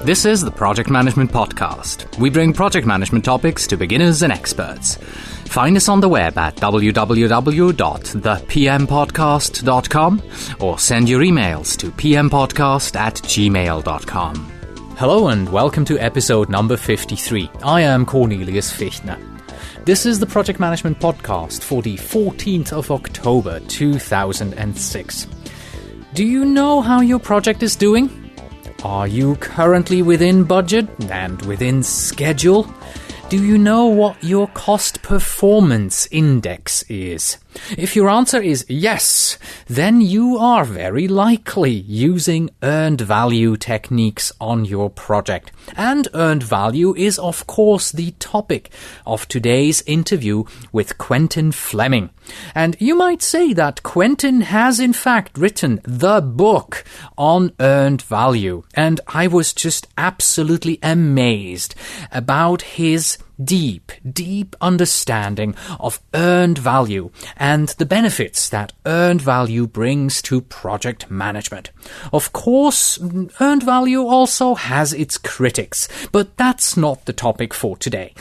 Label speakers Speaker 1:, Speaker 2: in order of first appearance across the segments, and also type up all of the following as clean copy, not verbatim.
Speaker 1: This is the Project Management Podcast. We bring project management topics to beginners and experts. Find us on the web at www.thepmpodcast.com or send your emails to pmpodcast@gmail.com. Hello and welcome to episode number 53. I am Cornelius Fichtner. This is the Project Management Podcast for the 14th of October 2006. Do you know how your project is doing? Are you currently within budget and within schedule? Do you know what your cost performance index is? If your answer is yes, then you are very likely using earned value techniques on your project. And earned value is, of course, the topic of today's interview with Quentin Fleming. And you might say that Quentin has in fact written the book on earned value. And I was just absolutely amazed about his deep understanding of earned value and the benefits that earned value brings to project management. Of course, earned value also has its critics, but that's not the topic for today.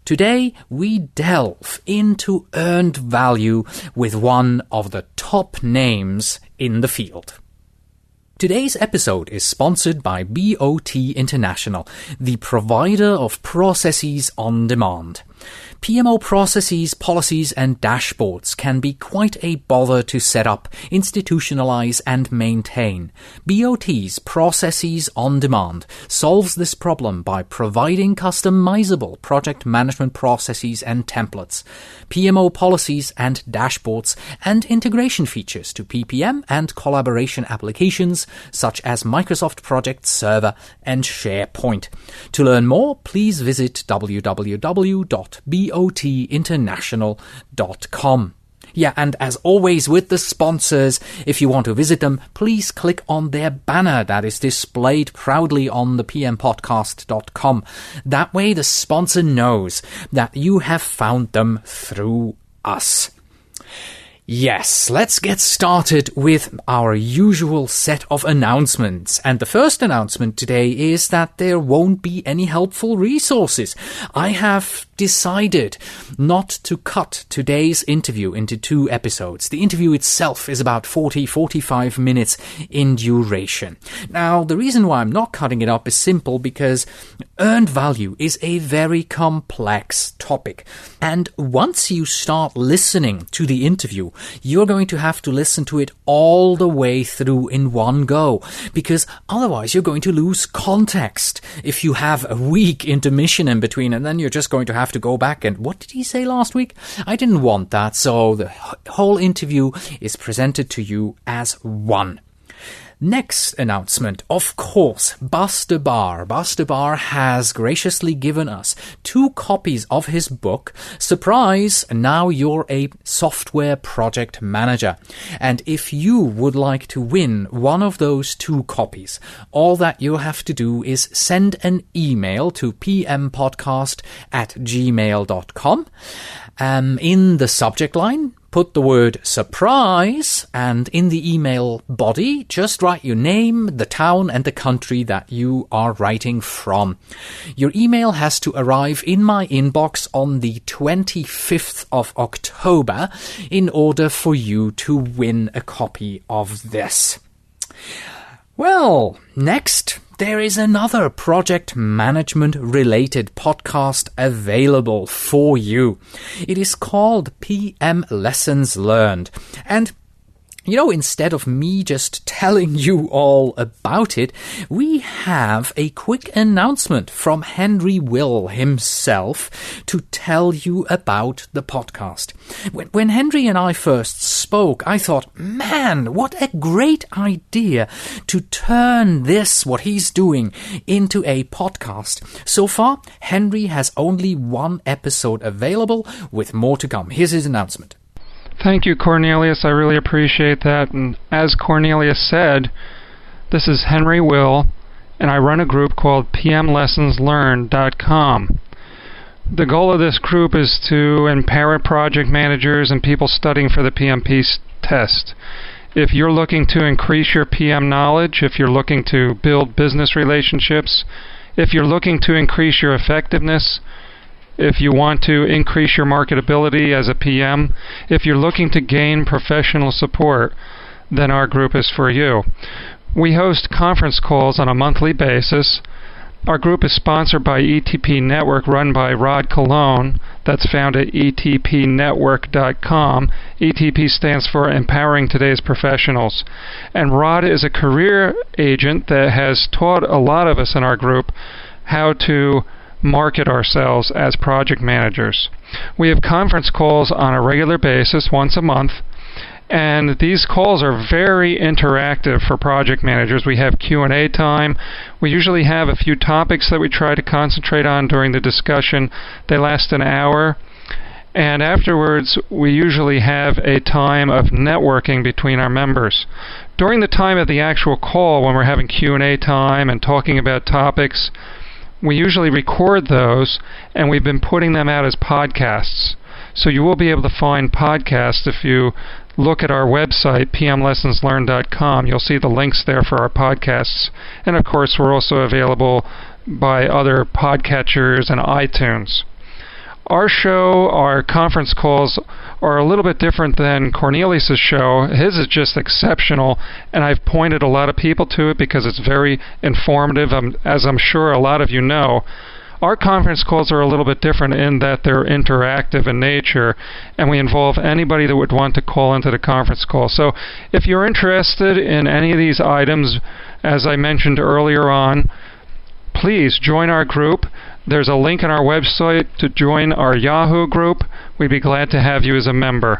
Speaker 1: Today, we delve into earned value with one of the top names in the field. Today's episode is sponsored by BOT International, the provider of processes on demand. PMO processes, policies and dashboards can be quite a bother to set up, institutionalize and maintain. BOT's Processes on Demand solves this problem by providing customizable project management processes and templates, PMO policies and dashboards, and integration features to PPM and collaboration applications such as Microsoft Project Server and SharePoint. To learn more, please visit www.botinternational.com. Yeah, and as always with the sponsors, if you want to visit them, please click on their banner that is displayed proudly on the pmpodcast.com. That way the sponsor knows that you have found them through us. Yes, let's get started with our usual set of announcements. And the first announcement today is that there won't be any helpful resources. I have decided not to cut today's interview into 2 episodes. The interview itself is about 40-45 minutes in duration. Now, the reason why I'm not cutting it up is simple because earned value is a very complex topic. And once you start listening to the interview, you're going to have to listen to it all the way through in one go, because otherwise you're going to lose context if you have a week intermission in between, and then you're just going to have to go back and, what did he say last week? I didn't want that, so the whole interview is presented to you as one. Next announcement, of course, Buster Barr. Buster Barr has graciously given us 2 copies of his book, Surprise, Now You're a Software Project Manager. And if you would like to win one of those 2 copies, all that you have to do is send an email to pmpodcast@gmail.com. In the subject line, put the word surprise, and in the email body, just write your name, the town, and the country that you are writing from. Your email has to arrive in my inbox on the 25th of October in order for you to win a copy of this. Well, next, there is another project management related podcast available for you. It is called PM Lessons Learned. And you know, instead of me just telling you all about it, we have a quick announcement from Henry Will himself to tell you about the podcast. When Henry and I first spoke, I thought, man, what a great idea to turn this, what he's doing, into a podcast. So far, Henry has only 1 episode available, with more to come. Here's his announcement.
Speaker 2: Thank you, Cornelius. I really appreciate that. And as Cornelius said, this is Henry Will, and I run a group called pmlessonslearned.com. The goal of this group is to empower project managers and people studying for the PMP test. If you're looking to increase your PM knowledge, if you're looking to build business relationships, if you're looking to increase your effectiveness, if you want to increase your marketability as a PM, if you're looking to gain professional support, then our group is for you. We host conference calls on a monthly basis. Our group is sponsored by ETP Network, run by Rod Colon. That's found at etpnetwork.com. ETP stands for Empowering Today's Professionals. And Rod is a career agent that has taught a lot of us in our group how to market ourselves as project managers. We have conference calls on a regular basis, once a month. And these calls are very interactive for project managers. We have Q&A time. We usually have a few topics that we try to concentrate on during the discussion. They last an hour. And afterwards, we usually have a time of networking between our members. During the time of the actual call, when we're having Q&A time and talking about topics, we usually record those, and we've been putting them out as podcasts. So you will be able to find podcasts if you look at our website, pmlessonslearned.com. You'll see the links there for our podcasts. And of course, we're also available by other podcatchers and iTunes. Our show, our conference calls, are a little bit different than Cornelius's show. His is just exceptional, and I've pointed a lot of people to it because it's very informative, as I'm sure a lot of you know. Our conference calls are a little bit different in that they're interactive in nature, and we involve anybody that would want to call into the conference call. So if you're interested in any of these items, as I mentioned earlier on, please join our group. There's a link on our website to join our Yahoo group. We'd be glad to have you as a member.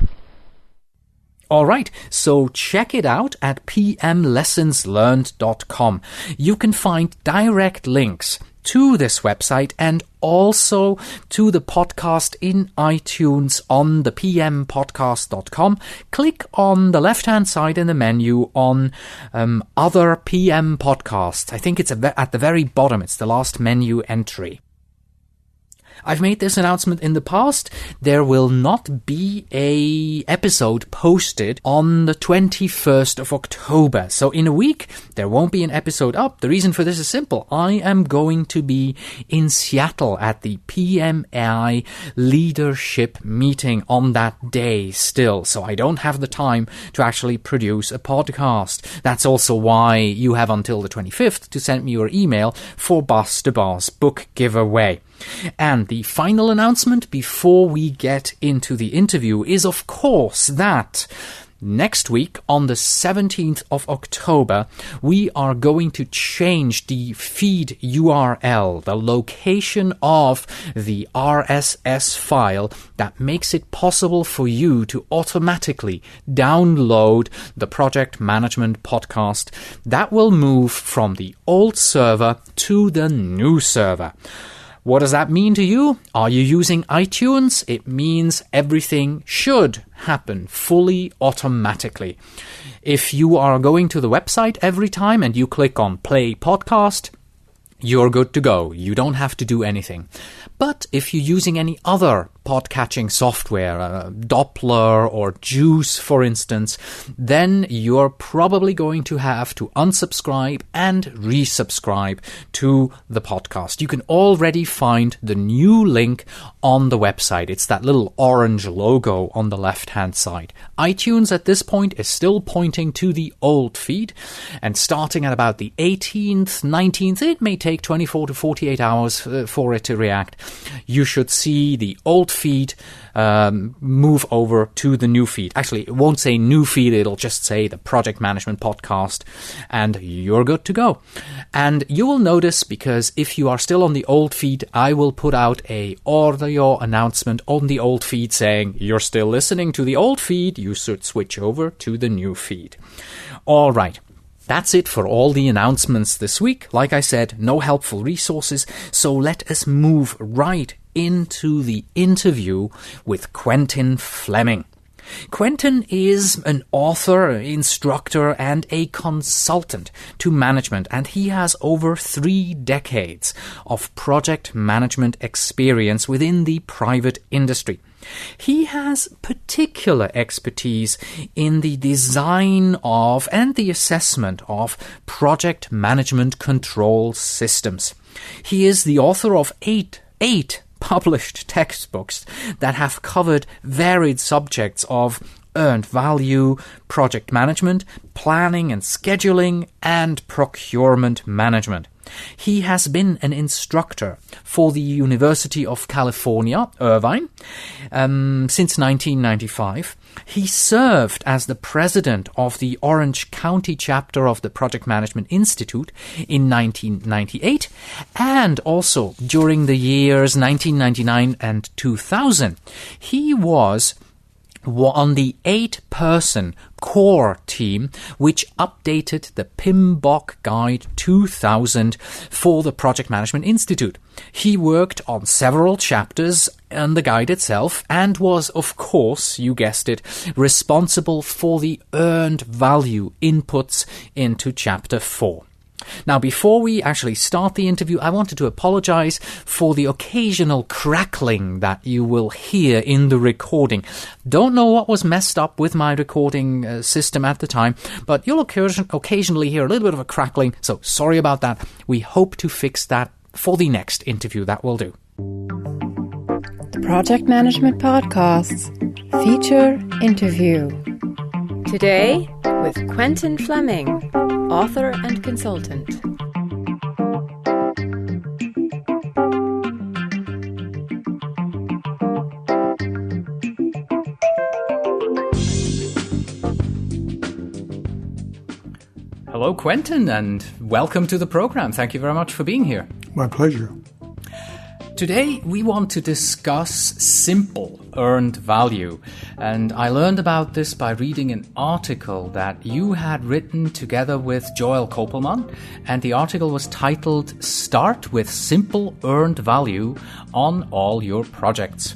Speaker 1: All right, so check it out at pmlessonslearned.com. You can find direct links to this website and also to the podcast in iTunes on the pmpodcast.com. Click on the left-hand side in the menu on Other PM Podcasts. I think it's at the very bottom. It's the last menu entry. I've made this announcement in the past. There will not be a episode posted on the 21st of October. So in a week, there won't be an episode up. The reason for this is simple. I am going to be in Seattle at the PMI leadership meeting on that day still. So I don't have the time to actually produce a podcast. That's also why you have until the 25th to send me your email for Bus to Bars book giveaway. And the final announcement before we get into the interview is, of course, that next week on the 17th of October, we are going to change the feed URL, the location of the RSS file that makes it possible for you to automatically download the Project Management Podcast. That will move from the old server to the new server. What does that mean to you? Are you using iTunes? It means everything should happen fully automatically. If you are going to the website every time and you click on Play Podcast, you're good to go. You don't have to do anything. But if you're using any other podcatching software, Doppler or Juice, for instance, then you're probably going to have to unsubscribe and resubscribe to the podcast. You can already find the new link on the website. It's that little orange logo on the left-hand side. iTunes at this point is still pointing to the old feed, and starting at about the 18th, 19th, it may take 24 to 48 hours for it to react. You should see the old feed move over to the new feed. Actually, it won't say new feed, it'll just say the Project Management Podcast, and you're good to go. And you will notice, because if you are still on the old feed, I will put out a audio announcement on the old feed saying, you're still listening to the old feed, you should switch over to the new feed. All right. That's it for all the announcements this week. Like I said, no helpful resources, so let us move right into the interview with Quentin Fleming. Quentin is an author, instructor, and a consultant to management, and he has over 3 decades of project management experience within the private industry. He has particular expertise in the design of and the assessment of project management control systems. He is the author of eight published textbooks that have covered varied subjects of earned value, project management, planning and scheduling, and procurement management. He has been an instructor for the University of California, Irvine, since 1995. He served as the president of the Orange County chapter of the Project Management Institute in 1998, and also during the years 1999 and 2000. He was on the 8-person core team which updated the PMBOK Guide 2000 for the Project Management Institute. He worked on several chapters and the guide itself, and was, of course, you guessed it, responsible for the earned value inputs into Chapter 4. Now, before we actually start the interview, I wanted to apologize for the occasional crackling that you will hear in the recording. Don't know what was messed up with my recording system at the time, but you'll occasionally hear a little bit of a crackling, so sorry about that. We hope to fix that for the next interview that we'll do.
Speaker 3: The Project Management Podcasts feature interview. Today with Quentin Fleming, author and consultant.
Speaker 1: Hello, Quentin, and welcome to the program. Thank you very much for being here.
Speaker 4: My pleasure.
Speaker 1: Today, we want to discuss simple earned value, and I learned about this by reading an article that you had written together with Joel Kopelman, and the article was titled "Start with Simple Earned Value on All Your Projects."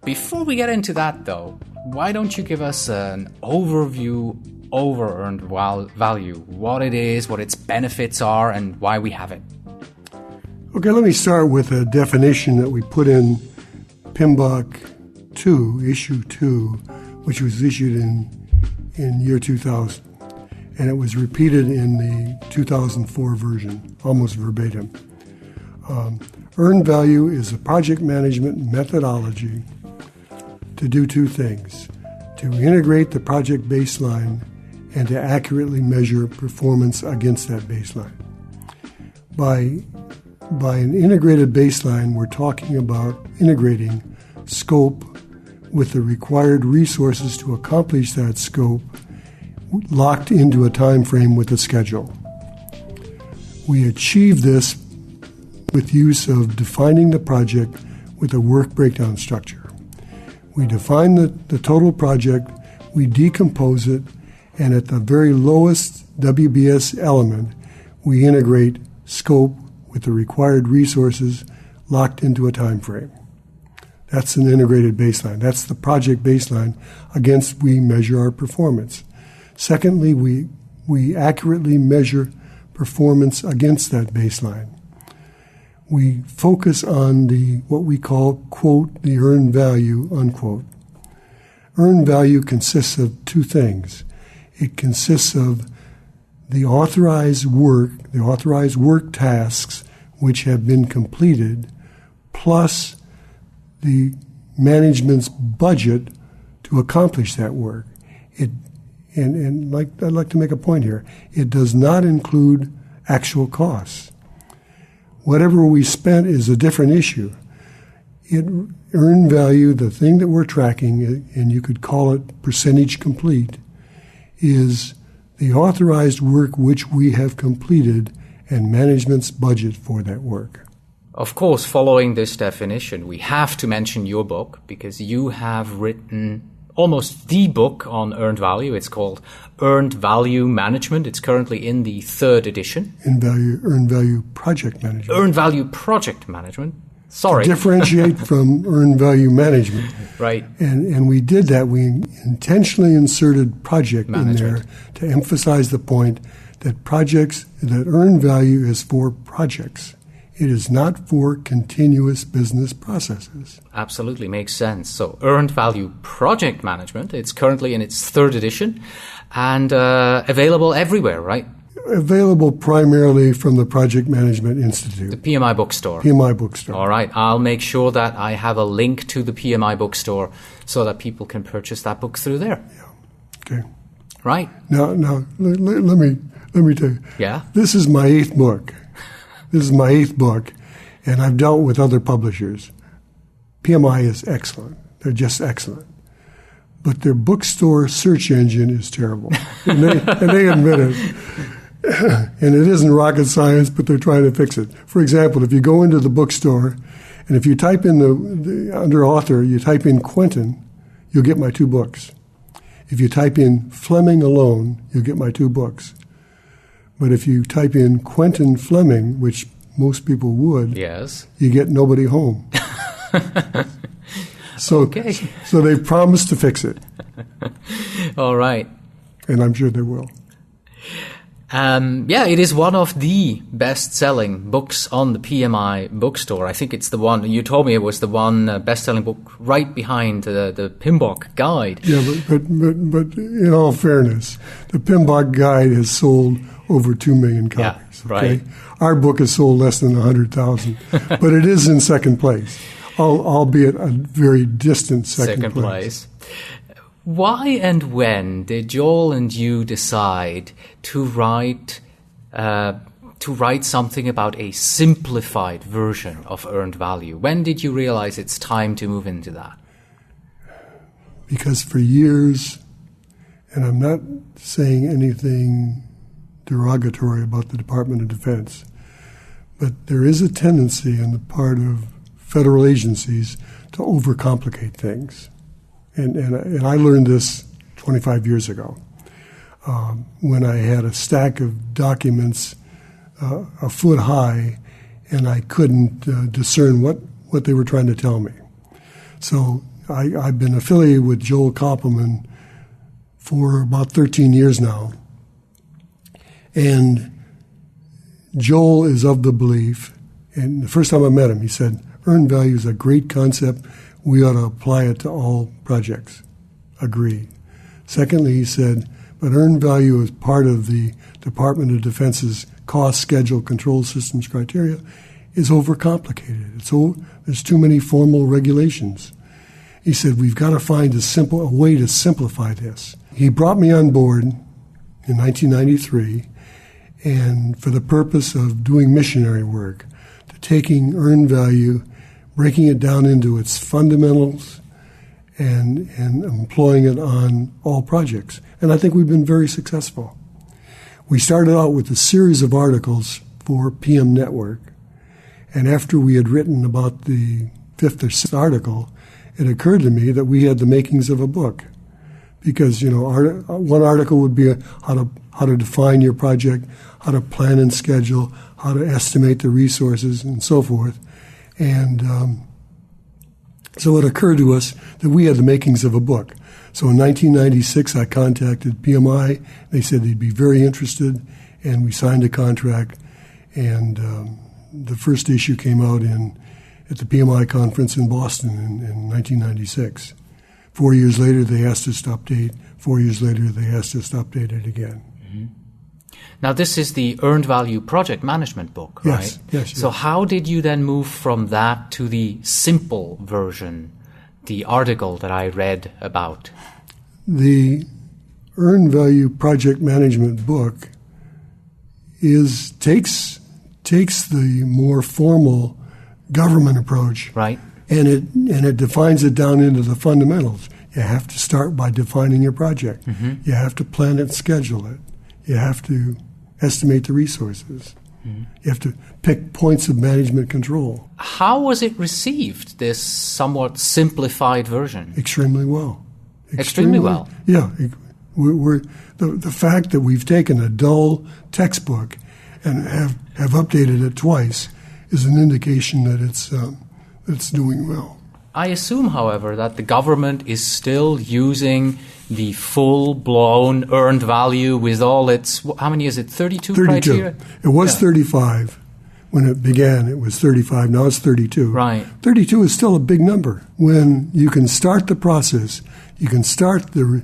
Speaker 1: Before we get into that, though, why don't you give us an overview over earned value, what it is, what its benefits are, and why we have it?
Speaker 4: Okay, let me start with a definition that we put in PMBOK 2, issue 2, which was issued in year 2000. And it was repeated in the 2004 version, almost verbatim. Earned value is a project management methodology to do 2 things: to integrate the project baseline and to accurately measure performance against that baseline. By an integrated baseline, we're talking about integrating scope with the required resources to accomplish that scope locked into a time frame with a schedule. We achieve this with use of defining the project with a work breakdown structure. We define the total project, we decompose it, and at the very lowest WBS element, we integrate scope with the required resources locked into a time frame. That's an integrated baseline. That's the project baseline against we measure our performance. Secondly, we accurately measure performance against that baseline. We focus on what we call, quote, the earned value, unquote. Earned value consists of 2 things. It consists of the authorized work tasks which have been completed, plus the management's budget to accomplish that work. I'd like to make a point here. It does not include actual costs. Whatever we spent is a different issue. Earned value, the thing that we're tracking, and you could call it percentage complete, is the authorized work which we have completed and management's budget for that work.
Speaker 1: Of course, following this definition, we have to mention your book because you have written almost the book on earned value. It's called Earned Value Management. It's currently in the 3rd edition.
Speaker 4: Earned Value Project Management.
Speaker 1: Earned Value Project Management. Sorry.
Speaker 4: To differentiate from earned value management.
Speaker 1: Right.
Speaker 4: And we did that. We intentionally inserted project
Speaker 1: Management
Speaker 4: in there to emphasize the point that earned value is for projects. It is not for continuous business processes.
Speaker 1: Absolutely makes sense. So earned value project management, it's currently in its 3rd edition and available everywhere, right?
Speaker 4: Available primarily from the Project Management Institute.
Speaker 1: The PMI bookstore.
Speaker 4: PMI bookstore.
Speaker 1: All right. I'll make sure that I have a link to the PMI bookstore so that people can purchase that book through there.
Speaker 4: Yeah. Okay.
Speaker 1: Right.
Speaker 4: Now let me tell you.
Speaker 1: Yeah.
Speaker 4: This is my 8th book. And I've dealt with other publishers. PMI is excellent. They're just excellent. But their bookstore search engine is terrible. And they admit it. And it isn't rocket science, but they're trying to fix it. For example, if you go into the bookstore, and if you type in under author, you type in Quentin, you'll get my 2 books. If you type in Fleming alone, you'll get my 2 books. But if you type in Quentin Fleming, which most people would,
Speaker 1: yes,
Speaker 4: you get Nobody Home. So they've promised to fix it.
Speaker 1: All right.
Speaker 4: And I'm sure they will.
Speaker 1: It is one of the best-selling books on the PMI bookstore. I think it's the one, you told me it was the one best-selling book right behind the PMBOK guide.
Speaker 4: Yeah, but in all fairness, the PMBOK guide has sold over 2 million copies.
Speaker 1: Yeah, right.
Speaker 4: Okay? Our book has sold less than 100,000, but it is in 2nd place, albeit a very distant second place.
Speaker 1: Why and when did Joel and you decide to write something about a simplified version of earned value? When did you realize it's time to move into that?
Speaker 4: Because for years, and I'm not saying anything derogatory about the Department of Defense, but there is a tendency on the part of federal agencies to overcomplicate things. And I learned this 25 years ago when I had a stack of documents a foot high and I couldn't discern what they were trying to tell me. So I've been affiliated with Joel Koppelman for about 13 years now. And Joel is of the belief, and the first time I met him, he said, earned value is a great concept. We ought to apply it to all projects. Agree. Secondly, he said, but earned value is part of the Department of Defense's cost, schedule, control systems criteria is overcomplicated. There's too many formal regulations. He said, we've got to find a way to simplify this. He brought me on board in 1993 and for the purpose of doing missionary work, to taking earned value, breaking it down into its fundamentals, and employing it on all projects. And I think we've been very successful. We started out with a series of articles for PM Network, and after we had written about the 5th or 6th article, it occurred to me that we had the makings of a book. Because, one article would be how to define your project, how to plan and schedule, how to estimate the resources, and so forth. And so it occurred to us that we had the makings of a book. So in 1996, I contacted PMI. They said they'd be very interested, and we signed a contract. And the first issue came out at the PMI conference in Boston in 1996. 4 years later, they asked us to update. 4 years later, they asked us to update it again.
Speaker 1: Mm-hmm. Now, this is the Earned Value Project Management book, right?
Speaker 4: Yes.
Speaker 1: So how did you then move from that to the simple version, the article that I read about?
Speaker 4: The Earned Value Project Management book takes the more formal government approach,
Speaker 1: right,
Speaker 4: and it defines it down into the fundamentals. You have to start by defining your project. Mm-hmm. You have to plan it and schedule it. You have to estimate the resources. Mm-hmm. You have to pick points of management control.
Speaker 1: How was it received, this somewhat simplified version?
Speaker 4: Extremely well.
Speaker 1: Extremely well?
Speaker 4: Yeah. The fact that we've taken a dull textbook and have updated it twice is an indication that that's doing well.
Speaker 1: I assume, however, that the government is still using the full-blown earned value with all its, how many is it, 32 criteria?
Speaker 4: It was 35. When it began, it was 35. Now it's 32.
Speaker 1: Right.
Speaker 4: 32 is still a big number. When you can start the process, you can start the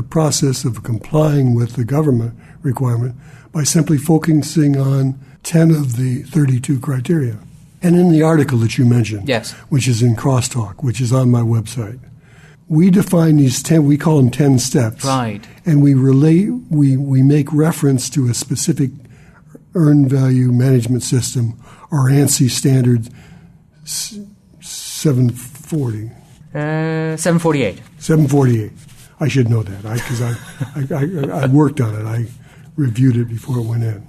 Speaker 4: process of complying with the government requirement by simply focusing on 10 of the 32 criteria. And in the article that you mentioned,
Speaker 1: yes,
Speaker 4: which is in Crosstalk, which is on my website, we define these 10, we call them 10 steps.
Speaker 1: Right.
Speaker 4: And we make reference to a specific earned value management system, or ANSI standard 740.
Speaker 1: 748.
Speaker 4: 748. I should know that because I worked on it. I reviewed it before it went in.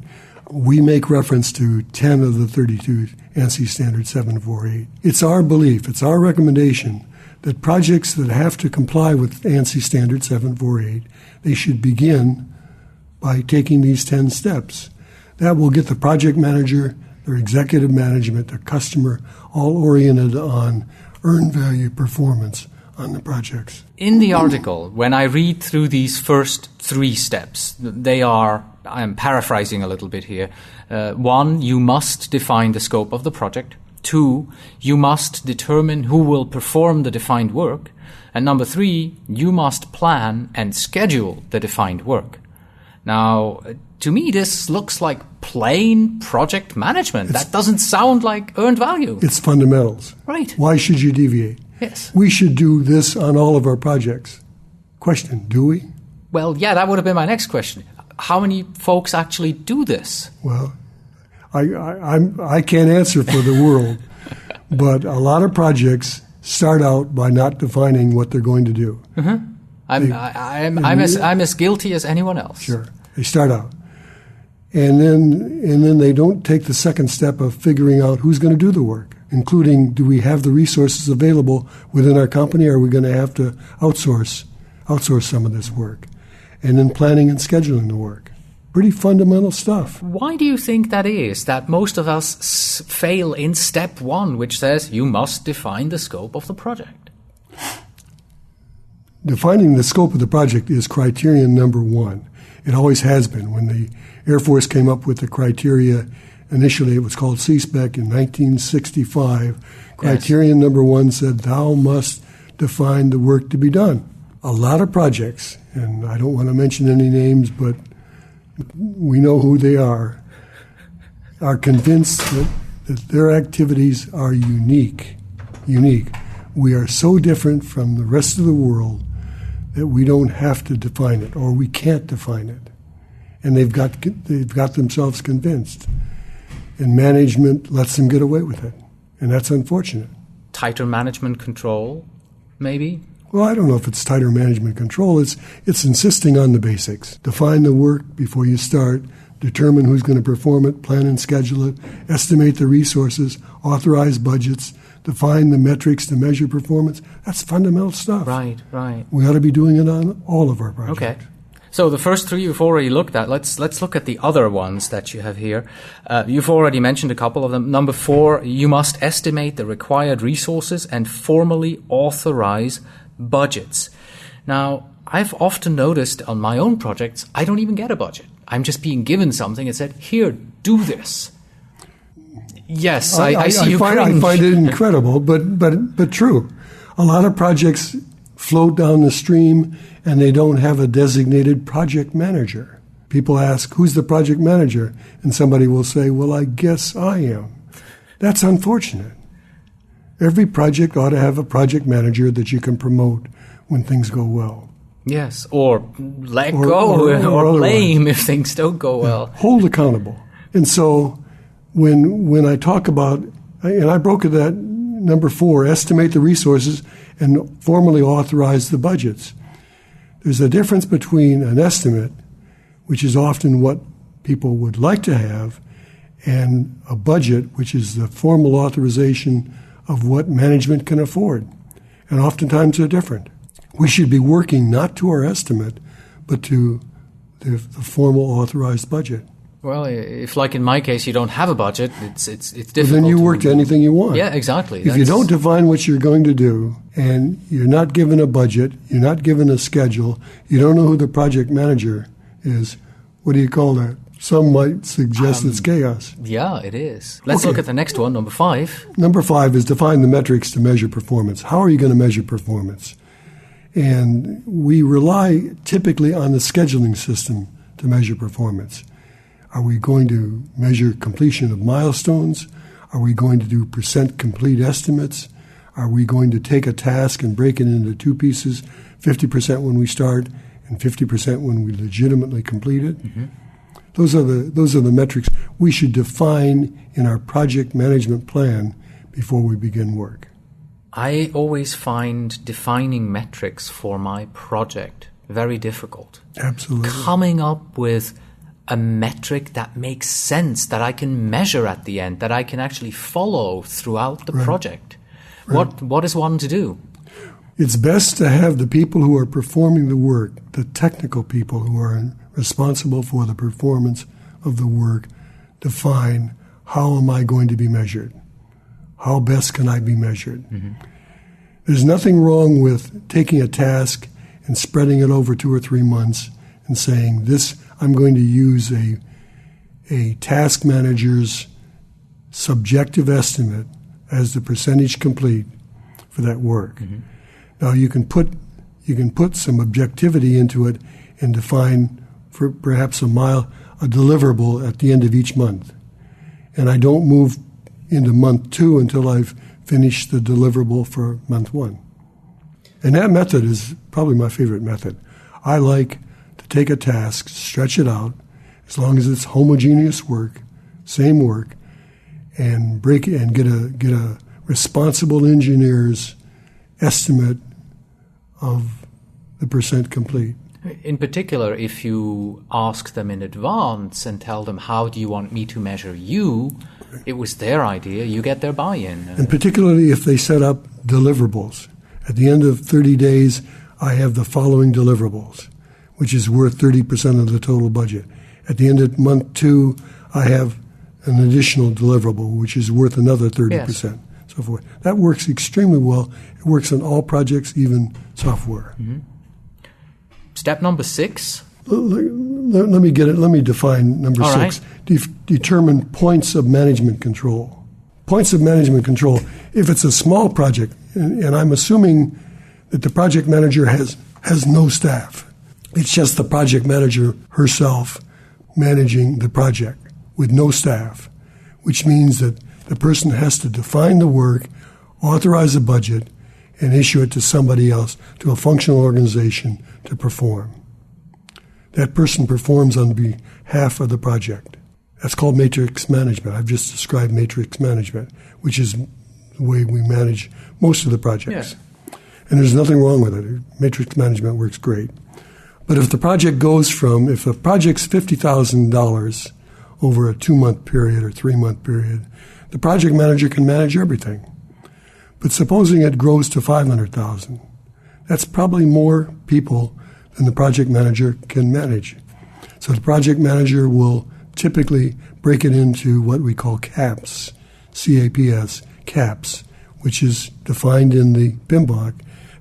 Speaker 4: We make reference to 10 of the 32 ANSI standard 748. It's our belief, it's our recommendation that projects that have to comply with ANSI standard 748, they should begin by taking these 10 steps. That will get the project manager, their executive management, their customer, all oriented on earned value performance on the projects.
Speaker 1: In the article, when I read through these first 3 steps, they are, I'm paraphrasing a little bit here. 1, you must define the scope of the project. 2, you must determine who will perform the defined work. And number 3, you must plan and schedule the defined work. Now, to me, this looks like plain project management. That doesn't sound like earned value.
Speaker 4: It's fundamentals.
Speaker 1: Right.
Speaker 4: Why should you deviate?
Speaker 1: Yes.
Speaker 4: We should do this on all of our projects. Question, do we?
Speaker 1: Well, yeah, that would have been my next question. How many folks actually do this?
Speaker 4: Well, I can't answer for the world, but a lot of projects start out by not defining what they're going to do.
Speaker 1: Mm-hmm. I'm as guilty as anyone else.
Speaker 4: Sure. They start out. And then they don't take the second step of figuring out who's going to do the work, including do we have the resources available within our company, or are we going to have to outsource some of this work? And then planning and scheduling the work. Pretty fundamental stuff.
Speaker 1: Why do you think that is, that most of us fail in step 1, which says you must define the scope of the project?
Speaker 4: Defining the scope of the project is criterion number 1. It always has been. When the Air Force came up with the criteria, initially it was called CSPEC in 1965. Criterion number 1 said, thou must define the work to be done. A lot of projects, and I don't want to mention any names, but we know who they are convinced that their activities are unique. We are so different from the rest of the world that we don't have to define it, or we can't define it. And they've got themselves convinced. And management lets them get away with it. And that's unfortunate.
Speaker 1: Tighter management control, maybe?
Speaker 4: Well, I don't know if it's tighter management control. It's insisting on the basics. Define the work before you start. Determine who's going to perform it. Plan and schedule it. Estimate the resources. Authorize budgets. Define the metrics to measure performance. That's fundamental stuff.
Speaker 1: Right.
Speaker 4: We ought to be doing it on all of our projects.
Speaker 1: Okay. So the first 3 you've already looked at. Let's look at the other ones that you have here. You've already mentioned a couple of them. Number 4, you must estimate the required resources and formally authorize budgets. Now, I've often noticed on my own projects, I don't even get a budget. I'm just being given something and said, here, do this. Yes, I see you cringe.
Speaker 4: I find it incredible, but true. A lot of projects float down the stream and they don't have a designated project manager. People ask, who's the project manager? And somebody will say, well, I guess I am. That's unfortunate. Every project ought to have a project manager that you can promote when things go well.
Speaker 1: Yes, or let go, or blame if things don't go well.
Speaker 4: Hold accountable. And so when I talk about, and I broke it at number 4, estimate the resources and formally authorize the budgets. There's a difference between an estimate, which is often what people would like to have, and a budget, which is the formal authorization of what management can afford. And oftentimes they're different. We should be working not to our estimate, but to the formal authorized budget.
Speaker 1: Well, if like in my case, you don't have a budget, it's difficult.
Speaker 4: Well, then you work to anything you want.
Speaker 1: Yeah, exactly.
Speaker 4: If you don't define what you're going to do, and you're not given a budget, you're not given a schedule, you don't know who the project manager is, what do you call that? Some might suggest it's chaos.
Speaker 1: Yeah, it is. Let's look at the next one, number 5.
Speaker 4: Number 5 is define the metrics to measure performance. How are you going to measure performance? And we rely typically on the scheduling system to measure performance. Are we going to measure completion of milestones? Are we going to do percent complete estimates? Are we going to take a task and break it into 2 pieces, 50% when we start and 50% when we legitimately complete it? Mm-hmm. Those are the metrics we should define in our project management plan before we begin work.
Speaker 1: I always find defining metrics for my project very difficult.
Speaker 4: Absolutely.
Speaker 1: Coming up with a metric that makes sense, that I can measure at the end, that I can actually follow throughout the project. Right. What is one to do?
Speaker 4: It's best to have the people who are performing the work, the technical people who are responsible for the performance of the work, define how am I going to be measured? How best can I be measured? Mm-hmm. There's nothing wrong with taking a task and spreading it over 2 or 3 months and saying, this, I'm going to use a task manager's subjective estimate as the percentage complete for that work. Mm-hmm. Now you can put some objectivity into it and define for perhaps a deliverable at the end of each month. And I don't move into month 2 until I've finished the deliverable for month 1. And that method is probably my favorite method. I like to take a task, stretch it out, as long as it's homogeneous work, same work, and break it and get a responsible engineer's estimate of the percent complete.
Speaker 1: In particular, if you ask them in advance and tell them, how do you want me to measure you? It was their idea. You get their buy-in.
Speaker 4: And particularly if they set up deliverables. At the end of 30 days, I have the following deliverables, which is worth 30% of the total budget. At the end of month 2, I have an additional deliverable, which is worth another 30%. Yes. So forth. That works extremely well. It works on all projects, even software.
Speaker 1: Mm-hmm. Step number 6.
Speaker 4: Let me get it. Let me define number 6. Right. Determine points of management control. Points of management control. If it's a small project, and I'm assuming that the project manager has no staff, it's just the project manager herself managing the project with no staff, which means that the person has to define the work, authorize a budget, and issue it to somebody else, to a functional organization to perform. That person performs on behalf of the project. That's called matrix management. I've just described matrix management, which is the way we manage most of the projects. Yeah. And there's nothing wrong with it. Matrix management works great. But if the project's $50,000 over a 2-month period or 3-month period, the project manager can manage everything. But supposing it grows to $500,000, that's probably more people than the project manager can manage. So the project manager will typically break it into what we call CAPS, C-A-P-S, CAPS, which is defined in the PMBOK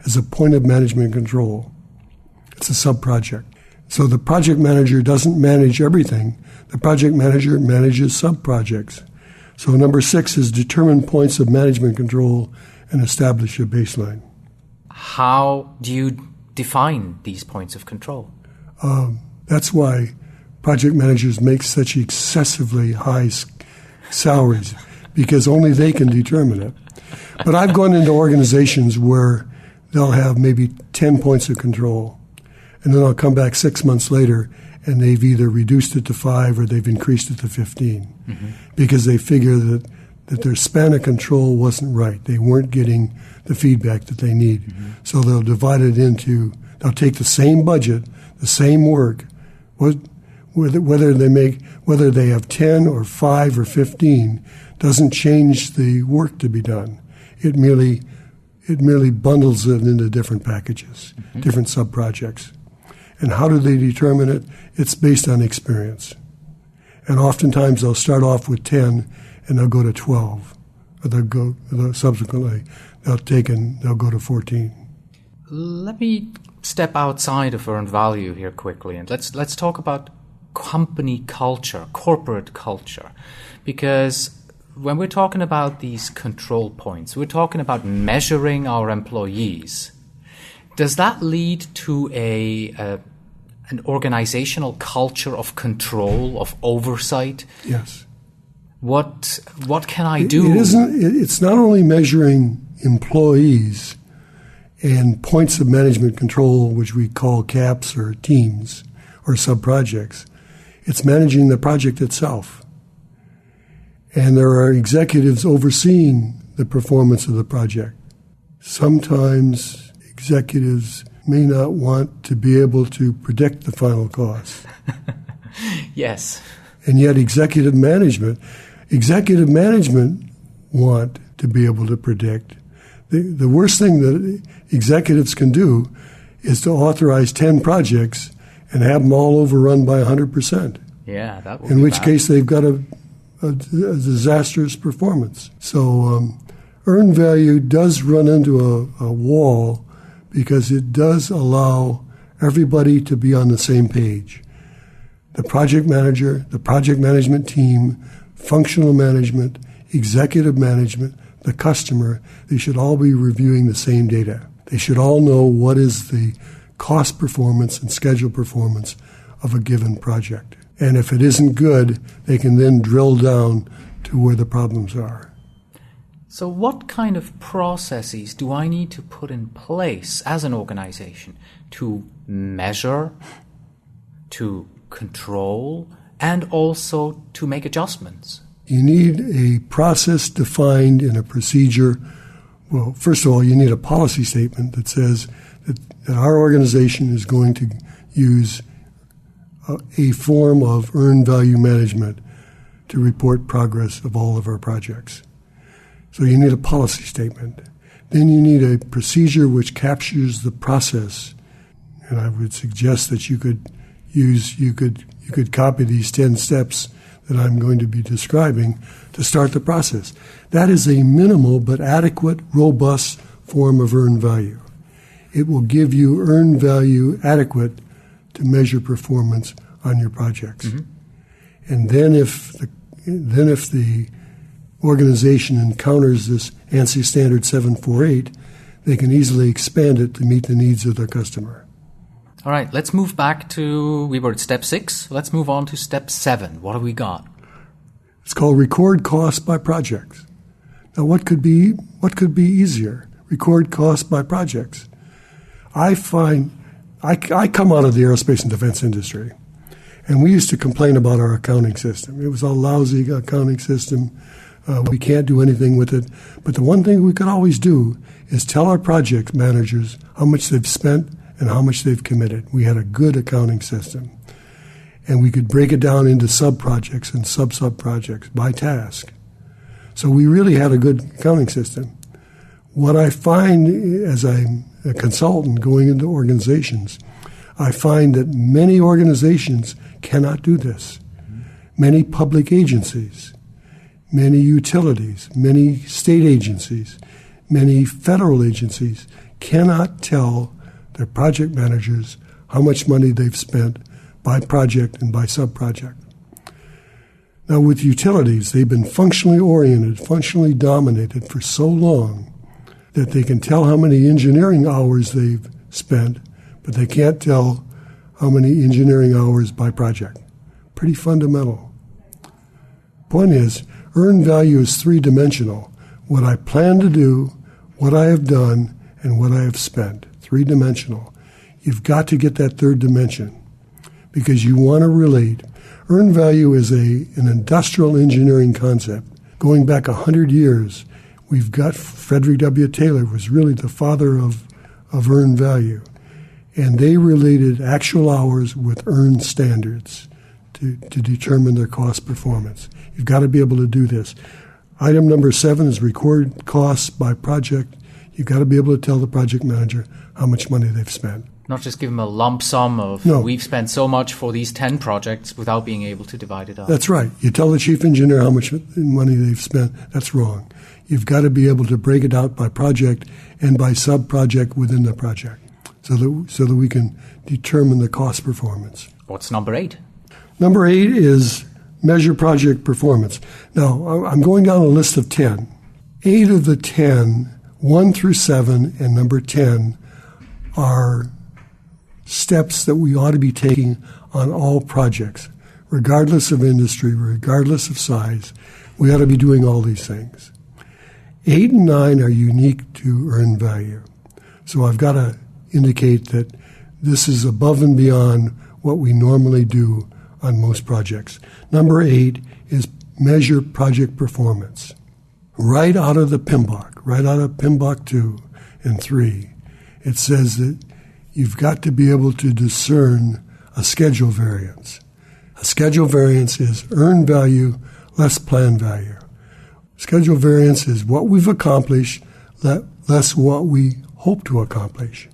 Speaker 4: as a point of management control. It's a sub-project. So the project manager doesn't manage everything. The project manager manages sub-projects. So number 6 is determine points of management control and establish a baseline.
Speaker 1: How do you define these points of control?
Speaker 4: That's why project managers make such excessively high salaries, because only they can determine it. But I've gone into organizations where they'll have maybe 10 points of control, and then I'll come back 6 months later and they've either reduced it to 5 or they've increased it to 15, because they figure that their span of control wasn't right. They weren't getting the feedback that they need. So they'll divide it into, they'll take the same budget, the same work, whether they have 10 or 5 or 15 doesn't change the work to be done. It merely bundles it into different packages, different sub-projects. And how do they determine it? It's based on experience. And oftentimes they'll start off with 10 and they'll go to 12. Or subsequently, they'll go to 14.
Speaker 1: Let me step outside of earned value here quickly, and let's talk about company culture, corporate culture. Because when we're talking about these control points, we're talking about measuring our employees. Does that lead to an organizational culture of control, of oversight?
Speaker 4: Yes.
Speaker 1: What can I do?
Speaker 4: It's not only measuring employees and points of management control, which we call CAPs or teams or sub-projects. It's managing the project itself. And there are executives overseeing the performance of the project. Sometimes executives may not want to be able to predict the final cost.
Speaker 1: Yes.
Speaker 4: And yet executive management want to be able to predict. The worst thing that executives can do is to authorize 10 projects and have them all overrun by 100%.
Speaker 1: Yeah, that would
Speaker 4: in
Speaker 1: be
Speaker 4: which
Speaker 1: bad.
Speaker 4: case they've got a disastrous performance. So earned value does run into a wall because it does allow everybody to be on the same page. The project manager, the project management team, functional management, executive management, the customer, they should all be reviewing the same data. They should all know what is the cost performance and schedule performance of a given project. And if it isn't good, they can then drill down to where the problems are.
Speaker 1: So what kind of processes do I need to put in place as an organization to measure, to control, and also to make adjustments?
Speaker 4: You need a process defined in a procedure. Well, first of all, you need a policy statement that says that our organization is going to use a form of earned value management to report progress of all of our projects. So you need a policy statement. Then you need a procedure which captures the process. And I would suggest that you could copy these 10 steps that I'm going to be describing to start the process. That is a minimal but adequate, robust form of earned value. It will give you earned value adequate to measure performance on your projects. Mm-hmm. And then if the organization encounters this ANSI standard 748, they can easily expand it to meet the needs of their customer.
Speaker 1: All right, let's move back to, we were at step 6. Let's move on to step 7. What have we got?
Speaker 4: It's called record costs by projects. Now, what could be easier? Record costs by projects. I find I come out of the aerospace and defense industry, and we used to complain about our accounting system. It was a lousy accounting system. We can't do anything with it. But the one thing we could always do is tell our project managers how much they've spent and how much they've committed. We had a good accounting system. And we could break it down into sub-projects and sub-projects by task. So we really had a good accounting system. What I find as I'm a consultant going into organizations, I find that many organizations cannot do this. Many public agencies, many utilities, many state agencies, many federal agencies cannot tell their project managers how much money they've spent by project and by sub-project. Now with utilities, they've been functionally oriented, functionally dominated for so long that they can tell how many engineering hours they've spent, but they can't tell how many engineering hours by project. Pretty fundamental. Point is, earned value is three-dimensional. What I plan to do, what I have done, and what I have spent. Three-dimensional. You've got to get that third dimension because you want to relate. Earned value is an industrial engineering concept. Going back 100 years, we've got Frederick W. Taylor was really the father of earned value. And they related actual hours with earned standards to determine their cost performance. You've got to be able to do this. Item number 7 is record costs by project. You've got to be able to tell the project manager how much money they've spent.
Speaker 1: Not just give them a lump sum of,
Speaker 4: No.
Speaker 1: we've spent so much for these 10 projects without being able to divide it up.
Speaker 4: That's right. You tell the chief engineer how much money they've spent. That's wrong. You've got to be able to break it out by project and by sub-project within the project so that we can determine the cost performance.
Speaker 1: What's number 8?
Speaker 4: Number 8 is measure project performance. Now, I'm going down a list of 10. 8 of the 10, 1 through 7, and number 10 are steps that we ought to be taking on all projects, regardless of industry, regardless of size. We ought to be doing all these things. 8 and 9 are unique to earned value. So I've got to indicate that this is above and beyond what we normally do on most projects. Number 8 is measure project performance. Right out of the PMBOK, right out of PMBOK 2 and 3, it says that you've got to be able to discern a schedule variance. A schedule variance is earned value less planned value. Schedule variance is what we've accomplished less what we hope to accomplish.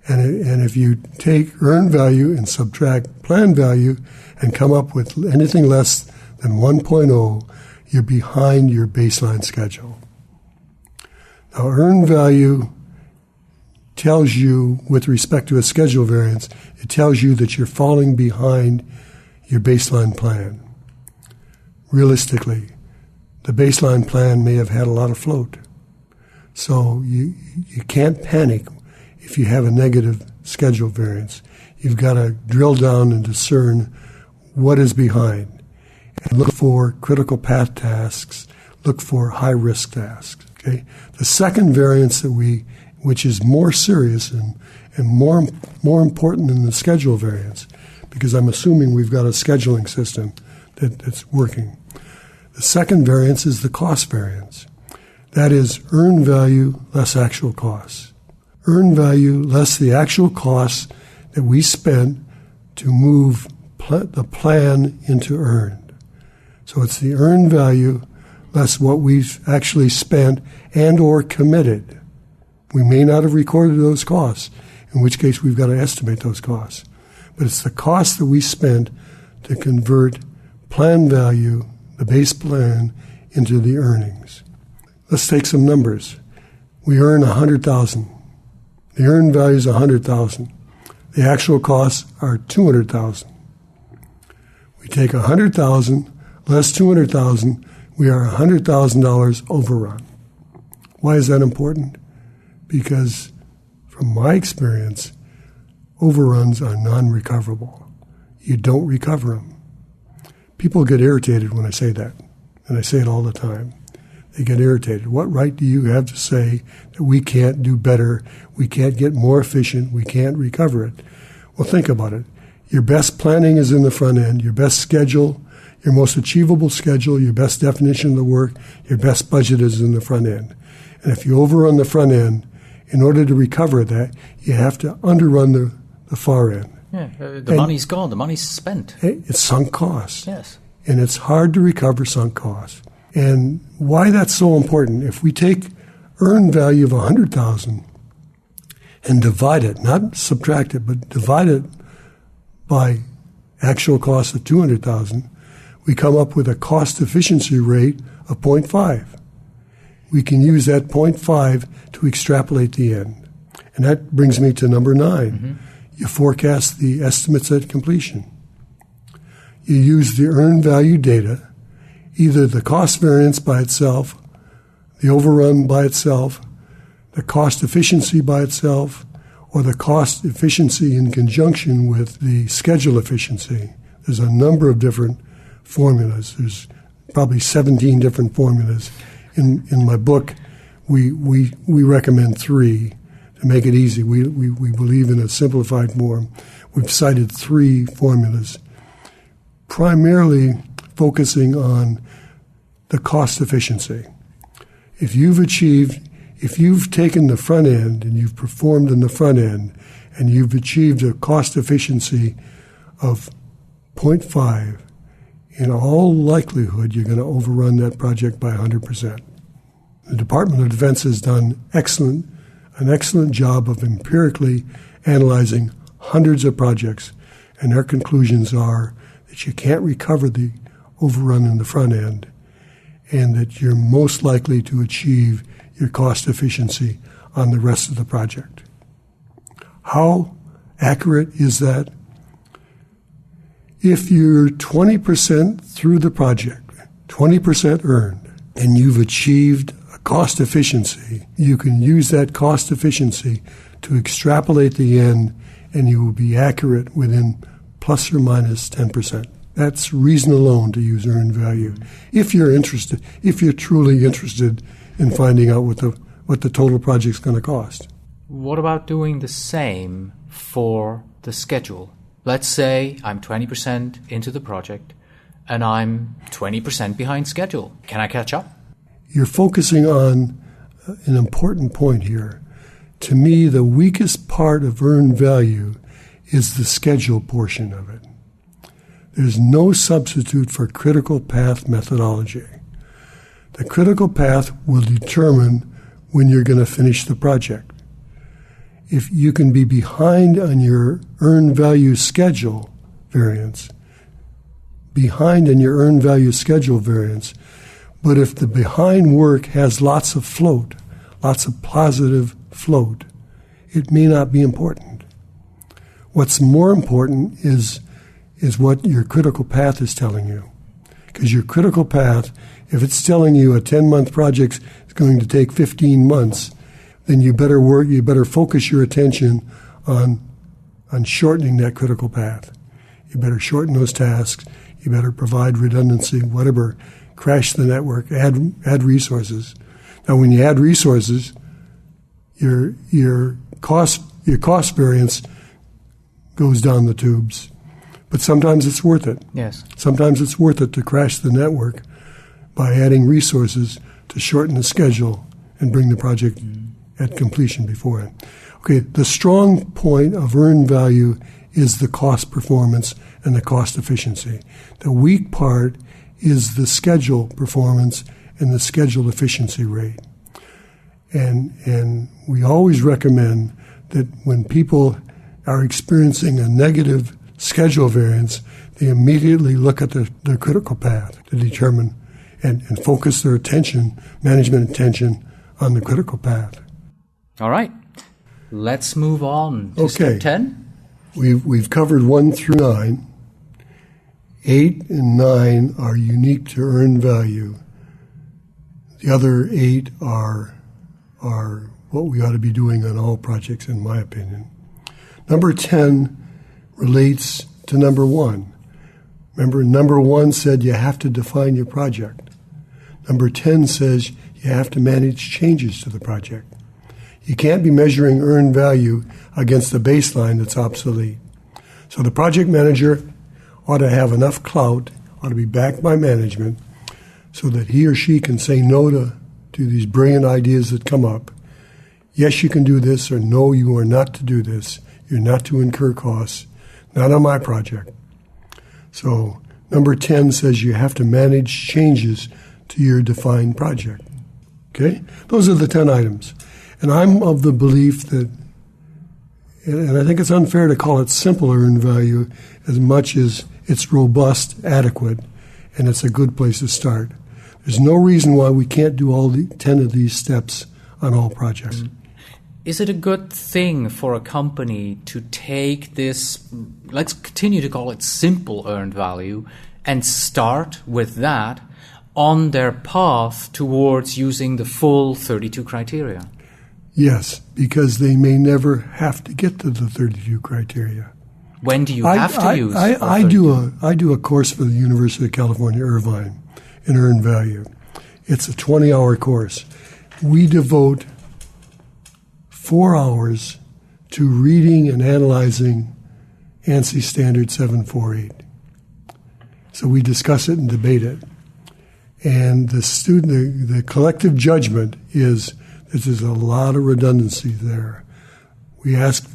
Speaker 4: And if you take earned value and subtract planned value and come up with anything less than 1.0, you're behind your baseline schedule. Now, earned value tells you, with respect to a schedule variance, it tells you that you're falling behind your baseline plan. Realistically, the baseline plan may have had a lot of float. So you can't panic if you have a negative schedule variance. You've got to drill down and discern what is behind. And look for critical path tasks, look for high-risk tasks. Okay? The second variance which is more serious and more important than the schedule variance, because I'm assuming we've got a scheduling system that's working. The second variance is the cost variance. That is earned value less actual costs. Earned value less the actual costs that we spent to move the plan into earned. So it's the earned value less what we've actually spent and or committed. We may not have recorded those costs, in which case we've got to estimate those costs. But it's the cost that we spent to convert plan value, the base plan, into the earnings. Let's take some numbers. We earn $100,000. The earned value is $100,000. The actual costs are $200,000. We take $100,000 less $200,000. We are $100,000 overrun. Why is that important? Because from my experience, overruns are non-recoverable. You don't recover them. People get irritated when I say that, and I say it all the time. They get irritated. What right do you have to say that we can't do better, we can't get more efficient, we can't recover it? Well, think about it. Your best planning is in the front end, your best schedule, your most achievable schedule, your best definition of the work, your best budget is in the front end. And if you overrun the front end, in order to recover that, you have to underrun the far end.
Speaker 1: Yeah, the money's gone, the money's spent.
Speaker 4: It's sunk costs.
Speaker 1: Yes.
Speaker 4: And it's hard to recover sunk costs. And why that's so important, if we take earned value of $100,000 and divide it, not subtract it, but divide it by actual cost of $200,000, we come up with a cost efficiency rate of 0.5. We can use that 0.5 to extrapolate the end. And that brings me to number 9. Mm-hmm. You forecast the estimates at completion. You use the earned value data, either the cost variance by itself, the overrun by itself, the cost efficiency by itself, or the cost efficiency in conjunction with the schedule efficiency. There's a number of different formulas. There's probably 17 different formulas. In my book, we recommend 3 to make it easy. We believe in a simplified form. We've cited 3 formulas, primarily focusing on the cost efficiency. If you've taken the front end and you've performed in the front end and you've achieved a cost efficiency of 0.5, in all likelihood, you're going to overrun that project by 100%. The Department of Defense has done an excellent job of empirically analyzing hundreds of projects, and their conclusions are that you can't recover the overrun in the front end, and that you're most likely to achieve your cost efficiency on the rest of the project. How accurate is that? If you're 20% through the project, 20% earned, and you've achieved a cost efficiency, you can use that cost efficiency to extrapolate the end, and you will be accurate within plus or minus 10%. That's reason alone to use earned value. If you're interested, if you're truly interested in finding out what the total project's going to cost.
Speaker 1: What about doing the same for the schedule? Let's say I'm 20% into the project and I'm 20% behind schedule. Can I catch up?
Speaker 4: You're focusing on an important point here. To me, the weakest part of earned value is the schedule portion of it. There's no substitute for critical path methodology. The critical path will determine when you're going to finish the project. If you can be behind on your earned value schedule variance, but if the behind work has lots of float, lots of positive float, it may not be important. What's more important is what your critical path is telling you. Because your critical path, if it's telling you a 10-month project is going to take 15 months, then you better focus your attention on shortening that critical path. You better shorten those tasks. You better provide redundancy, whatever, crash the network, add resources. Now, when you add resources, your cost variance goes down the tubes. But sometimes it's worth it.
Speaker 1: Yes.
Speaker 4: Sometimes it's worth it to crash the network by adding resources to shorten the schedule and bring the project at completion beforehand. Okay, the strong point of earned value is the cost performance and the cost efficiency. The weak part is the schedule performance and the schedule efficiency rate. And we always recommend that when people are experiencing a negative schedule variance, they immediately look at their critical path to determine and focus their attention, management attention, on the critical path.
Speaker 1: All right. Let's move on to step 10.
Speaker 4: We've covered 1 through 9. 8 and 9 are unique to earned value. The other 8 are what we ought to be doing on all projects, in my opinion. Number 10 relates to number 1. Remember, number 1 said you have to define your project. Number 10 says you have to manage changes to the project. You can't be measuring earned value against a baseline that's obsolete. So the project manager ought to have enough clout, ought to be backed by management, so that he or she can say no to these brilliant ideas that come up. Yes, you can do this, or no, you are not to do this. You're not to incur costs. Not on my project. So number 10 says you have to manage changes to your defined project. Okay? Those are the 10 items. And I'm of the belief that, and I think it's unfair to call it simple earned value as much as it's robust, adequate, and it's a good place to start. There's no reason why we can't do all 10 of these steps on all projects.
Speaker 1: Is it a good thing for a company to take this, let's continue to call it simple earned value, and start with that on their path towards using the full 32 criteria?
Speaker 4: Yes, because they may never have to get to the 32 criteria.
Speaker 1: When do you have to use?
Speaker 4: I do a course for the University of California, Irvine, in earned value. It's a 20-hour course. We devote 4 hours to reading and analyzing ANSI Standard 748. So we discuss it and debate it. And the collective judgment is that there's a lot of redundancy there. We ask,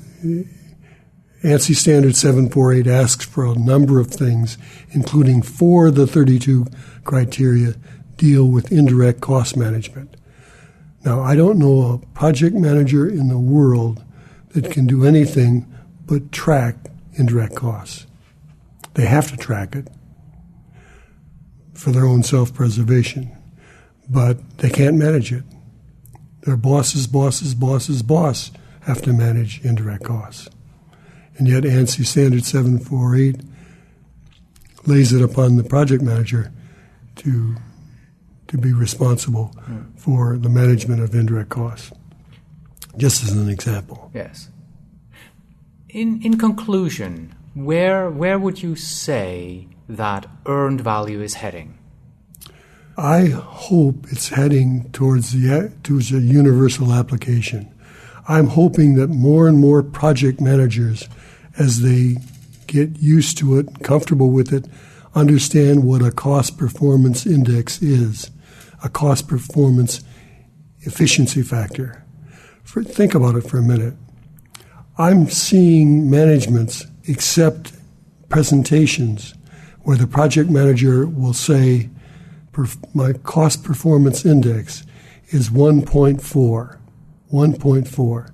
Speaker 4: ANSI Standard 748 asks for a number of things, including 4 of the 32 criteria deal with indirect cost management. Now, I don't know a project manager in the world that can do anything but track indirect costs. They have to track it for their own self-preservation, but they can't manage it. Their boss's boss have to manage indirect costs. And yet ANSI Standard 748 lays it upon the project manager to be responsible for the management of indirect costs, just as an example.
Speaker 1: Yes. In conclusion, where would you say that earned value is heading?
Speaker 4: I hope it's heading towards a universal application. I'm hoping that more and more project managers, as they get used to it, comfortable with it, understand what a cost performance index is, a cost performance efficiency factor. Think about it for a minute. I'm seeing managements accept presentations where the project manager will say, my cost performance index is 1.4. 1.4.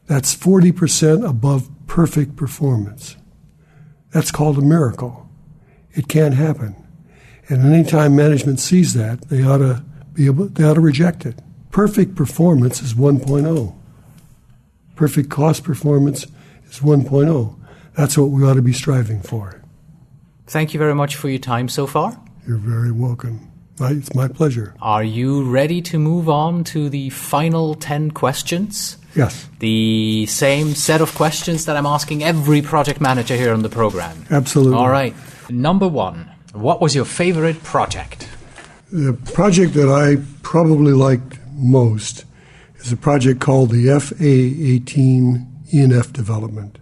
Speaker 4: That's 40% above perfect performance. That's called a miracle. It can't happen. And anytime management sees that, they ought to reject it. Perfect performance is 1.0. Perfect cost performance is 1.0. That's what we ought to be striving for.
Speaker 1: Thank you very much for your time so far.
Speaker 4: You're very welcome. It's my pleasure.
Speaker 1: Are you ready to move on to the final 10 questions?
Speaker 4: Yes.
Speaker 1: The same set of questions that I'm asking every project manager here on the program.
Speaker 4: Absolutely.
Speaker 1: All right. Number 1, what was your favorite project?
Speaker 4: The project that I probably liked most is a project called the FA18 E&F development.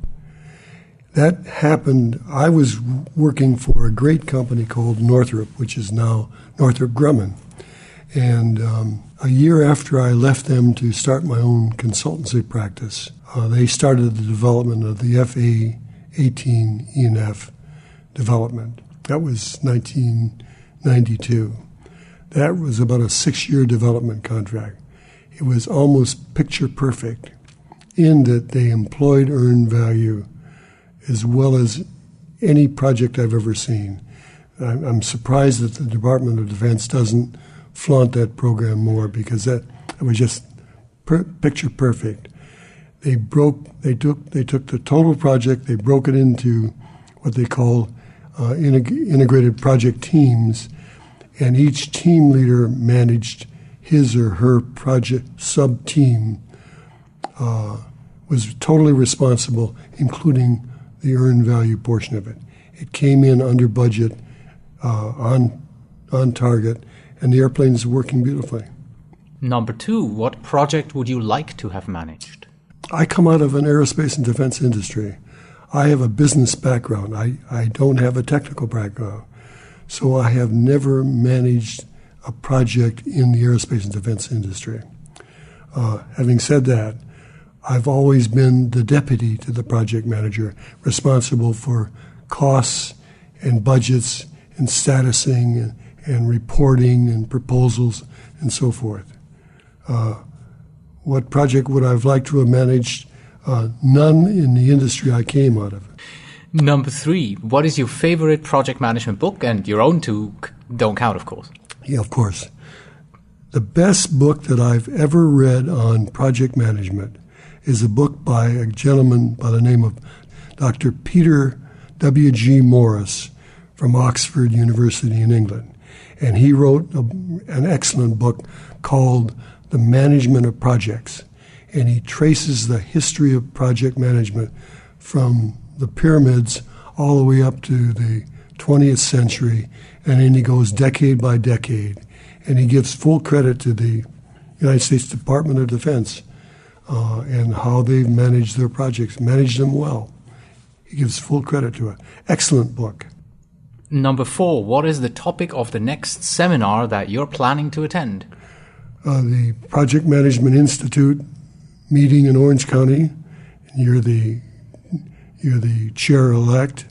Speaker 4: That happened, I was working for a great company called Northrop, which is now Northrop Grumman. And a year after I left them to start my own consultancy practice, they started the development of the FA18 E&F development. That was 1992. That was about a 6-year development contract. It was almost picture perfect in that they employed earned value as well as any project I've ever seen. I'm surprised that the Department of Defense doesn't flaunt that program more, because that was just picture perfect. They took the total project, they broke it into what they call integrated project teams, and each team leader managed his or her project sub-team, was totally responsible, including the earned value portion of it. It came in under budget, on target, and the airplane is working beautifully.
Speaker 1: Number 2, what project would you like to have managed?
Speaker 4: I come out of an aerospace and defense industry. I have a business background. I don't have a technical background. So I have never managed a project in the aerospace and defense industry. Having said that, I've always been the deputy to the project manager, responsible for costs and budgets and statusing and reporting and proposals and so forth. What project would I have liked to have managed? None in the industry I came out of.
Speaker 1: Number 3, what is your favorite project management book? And your own two don't count, of course.
Speaker 4: Yeah, of course. The best book that I've ever read on project management is a book by a gentleman by the name of Dr. Peter W.G. Morris from Oxford University in England. And he wrote an excellent book called The Management of Projects. And he traces the history of project management from the pyramids all the way up to the 20th century. And then he goes decade by decade. And he gives full credit to the United States Department of Defense and how they've managed their projects, managed them well. He gives full credit to it. Excellent book.
Speaker 1: Number 4, what is the topic of the next seminar that you're planning to attend?
Speaker 4: The Project Management Institute meeting in Orange County. You're the chair-elect.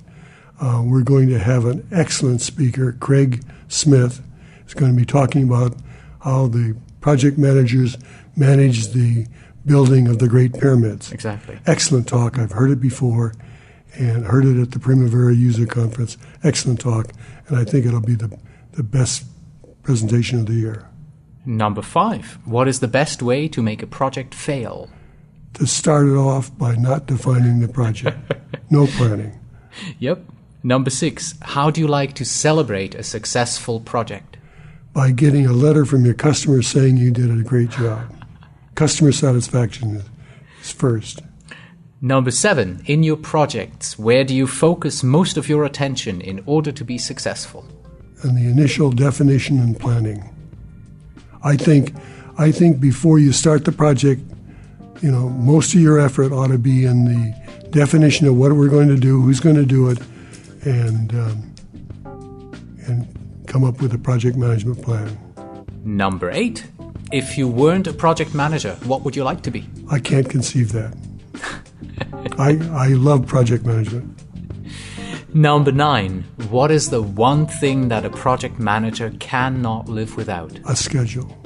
Speaker 4: We're going to have an excellent speaker, Craig Smith, is going to be talking about how the project managers manage the building of the Great Pyramids.
Speaker 1: Exactly.
Speaker 4: Excellent talk. I've heard it before and heard it at the Primavera User Conference. Excellent talk. And I think it'll be the best presentation of the year.
Speaker 1: Number 5. What is the best way to make a project fail?
Speaker 4: To start it off by not defining the project. No planning.
Speaker 1: Yep. Number 6. How do you like to celebrate a successful project?
Speaker 4: By getting a letter from your customer saying you did a great job. Customer satisfaction is first.
Speaker 1: Number 7. In your projects, where do you focus most of your attention in order to be successful?
Speaker 4: And the initial definition and planning. I think before you start the project, most of your effort ought to be in the definition of what we're going to do, who's going to do it, and come up with a project management plan.
Speaker 1: Number 8. If you weren't a project manager, what would you like to be?
Speaker 4: I can't conceive that. I love project management.
Speaker 1: Number 9. What is the one thing that a project manager cannot live without?
Speaker 4: A schedule.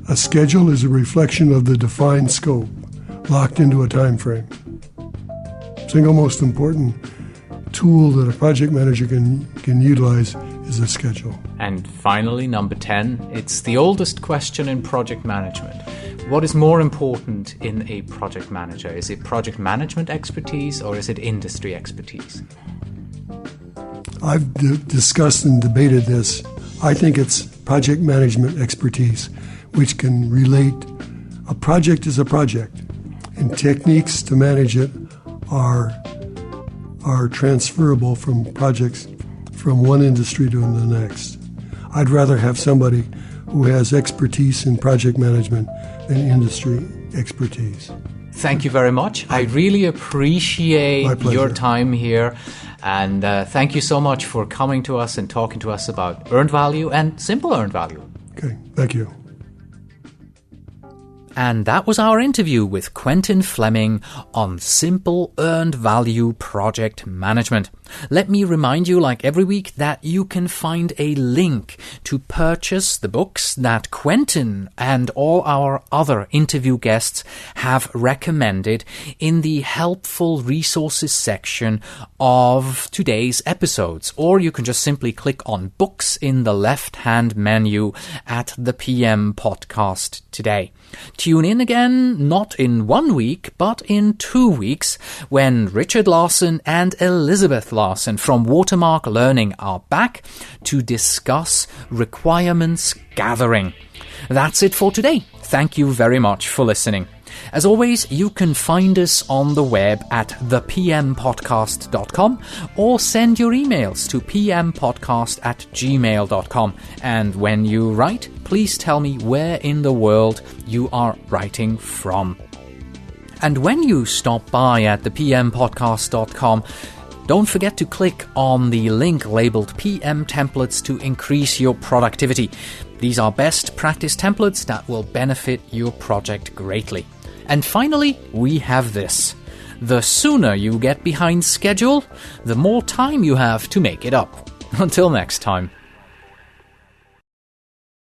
Speaker 4: A schedule is a reflection of the defined scope, locked into a time frame. Single most important tool that a project manager can utilize is a schedule.
Speaker 1: And finally, number 10. It's the oldest question in project management. What is more important in a project manager? Is it project management expertise or is it industry expertise?
Speaker 4: I've discussed and debated this. I think it's project management expertise, which can relate. A project is a project, and techniques to manage it are transferable from projects from one industry to the next. I'd rather have somebody who has expertise in project management than industry expertise.
Speaker 1: Thank you very much. I really appreciate your time here. And thank you so much for coming to us and talking to us about earned value and simple earned value.
Speaker 4: Okay, thank you.
Speaker 1: And that was our interview with Quentin Fleming on simple earned value project management. Let me remind you, like every week, that you can find a link to purchase the books that Quentin and all our other interview guests have recommended in the helpful resources section of today's episodes. Or you can just simply click on books in the left-hand menu at the PM podcast today. Tune in again, not in 1 week, but in 2 weeks, when Richard Larson and Elizabeth Larson from Watermark Learning are back to discuss requirements gathering. That's it for today. Thank you very much for listening. As always, you can find us on the web at thepmpodcast.com or send your emails to pmpodcast@gmail.com. And when you write, please tell me where in the world you are writing from. And when you stop by at thepmpodcast.com, don't forget to click on the link labeled PM Templates to increase your productivity. These are best practice templates that will benefit your project greatly. And finally, we have this. The sooner you get behind schedule, the more time you have to make it up. Until next time.